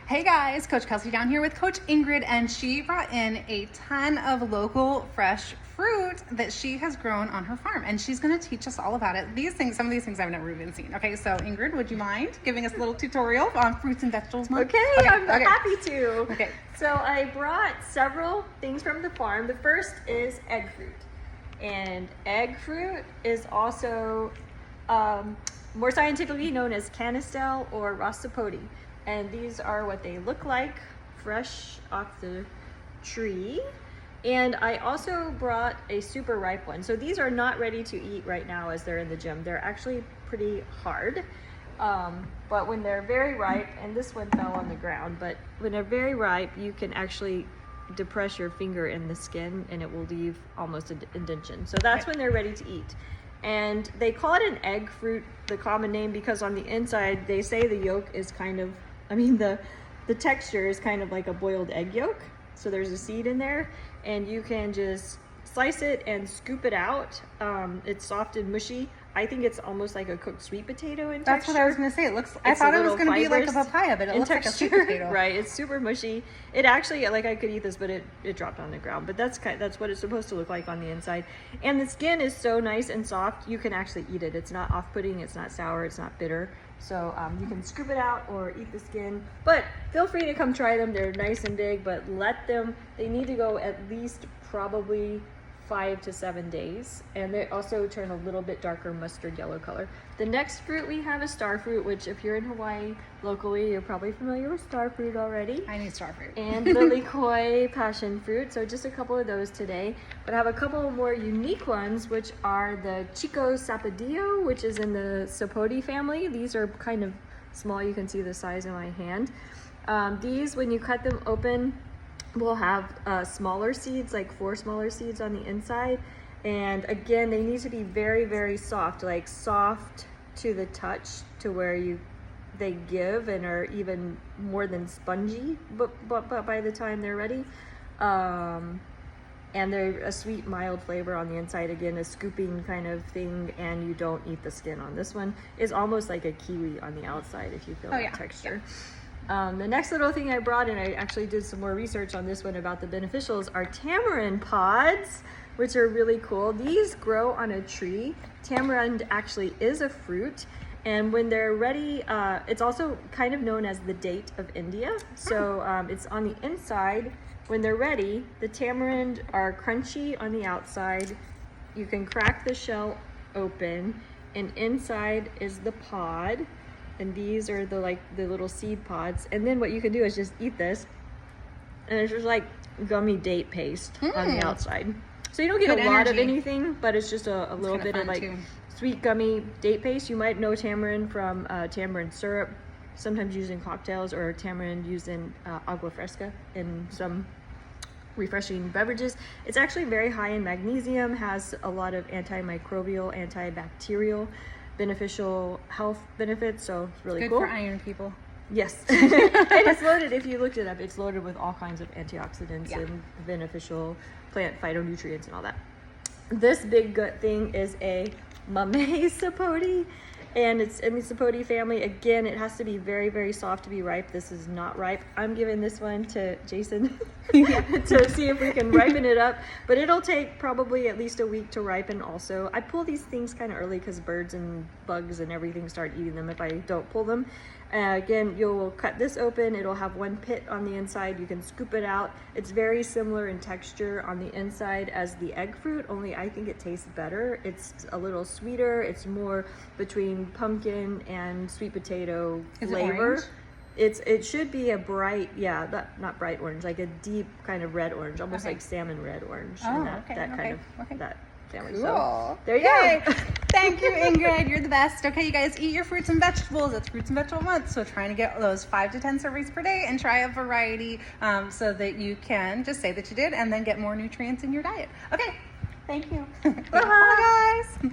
Hey guys, Coach Kelsey down here with Coach Ingrid, and she brought in a ton of local fresh fruit that she has grown on her farm, and she's going to teach us all about it. Some of these things I've never even seen. Okay, so Ingrid, would you mind giving us a little tutorial on fruits and vegetables month? Okay, I'm happy to. Okay. So I brought several things from the farm. The first is egg fruit. And egg fruit is also more scientifically known as canistel or rossapodi. And these are what they look like fresh off the tree. And I also brought a super ripe one. So these are not ready to eat right now as they're in the gym. They're actually pretty hard. But when they're very ripe, and this one fell on the ground, but when they're very ripe, you can actually depress your finger in the skin and it will leave almost an indentation. So that's when they're ready to eat. And they call it an egg fruit, the common name, because on the inside, they say the yolk is kind of, the texture is kind of like a boiled egg yolk. So there's a seed in there and you can just slice it and scoop it out. It's soft and mushy. I think it's almost like a cooked sweet potato in texture. That's what I was going to say. I thought it was going to be like a papaya, but it looks like a sweet potato. Right, it's super mushy. It actually, like, I could eat this, but it dropped on the ground. But that's what it's supposed to look like on the inside. And the skin is so nice and soft, you can actually eat it. It's not off-putting, it's not sour, it's not bitter. So you can scoop it out or eat the skin. But feel free to come try them. They're nice and big, but they need to go at least probably 5 to 7 days, and they also turn a little bit darker mustard yellow color. The next fruit we have is star fruit, which if you're in Hawaii locally, you're probably familiar with star fruit already. I need star fruit. And lilikoi passion fruit, so just a couple of those today. But I have a couple more unique ones, which are the Chico Sapodillo, which is in the Sapodi family. These are kind of small, you can see the size of my hand. These, when you cut them open, will have smaller seeds, like 4 smaller seeds on the inside. And again, they need to be very, very soft, like soft to the touch, to where they give and are even more than spongy, but by the time they're ready. And they're a sweet, mild flavor on the inside. Again, a scooping kind of thing, and you don't eat the skin on this one. It's almost like a kiwi on the outside if you feel that texture. Yeah. The next little thing I brought, and I actually did some more research on this one about the beneficials, are tamarind pods, which are really cool. These grow on a tree. Tamarind actually is a fruit, and when they're ready, it's also kind of known as the date of India. So it's on the inside. When they're ready, the tamarind are crunchy on the outside. You can crack the shell open, and inside is the pod. And these are the little seed pods. And then what you can do is just eat this. And it's just like gummy date paste on the outside. So you don't get a lot of anything, but it's just a little bit of sweet gummy date paste. You might know tamarind from tamarind syrup, sometimes used in cocktails, or tamarind used in agua fresca in some refreshing beverages. It's actually very high in magnesium, has a lot of antimicrobial, antibacterial, beneficial health benefits, so it's really cool. Good for iron people. Yes. And it's loaded, if you looked it up, it's loaded with all kinds of antioxidants and beneficial plant phytonutrients and all that. This big good thing is a mamey sapodi, and it's in the sapodi family. Again, it has to be very, very soft to be ripe. This is not ripe. I'm giving this one to Jason to see if we can ripen it up, but it'll take probably at least a week to ripen also. I pull these things kind of early because birds and bugs and everything start eating them if I don't pull them. Again, you'll cut this open. It'll have one pit on the inside. You can scoop it out. It's very similar in texture on the inside as the egg fruit, only I think it tastes better. It's a little sweeter. It's more between pumpkin and sweet potato flavor. It should be a bright, not bright orange, like a deep kind of red orange, almost like salmon red orange. That family. Cool. So there you go. Thank you, Ingrid. You're the best. Okay, you guys, eat your fruits and vegetables. It's Fruits and Vegetable Month, so trying to get those 5 to 10 servings per day and try a variety so that you can just say that you did and then get more nutrients in your diet. Okay. Thank you. Bye, guys.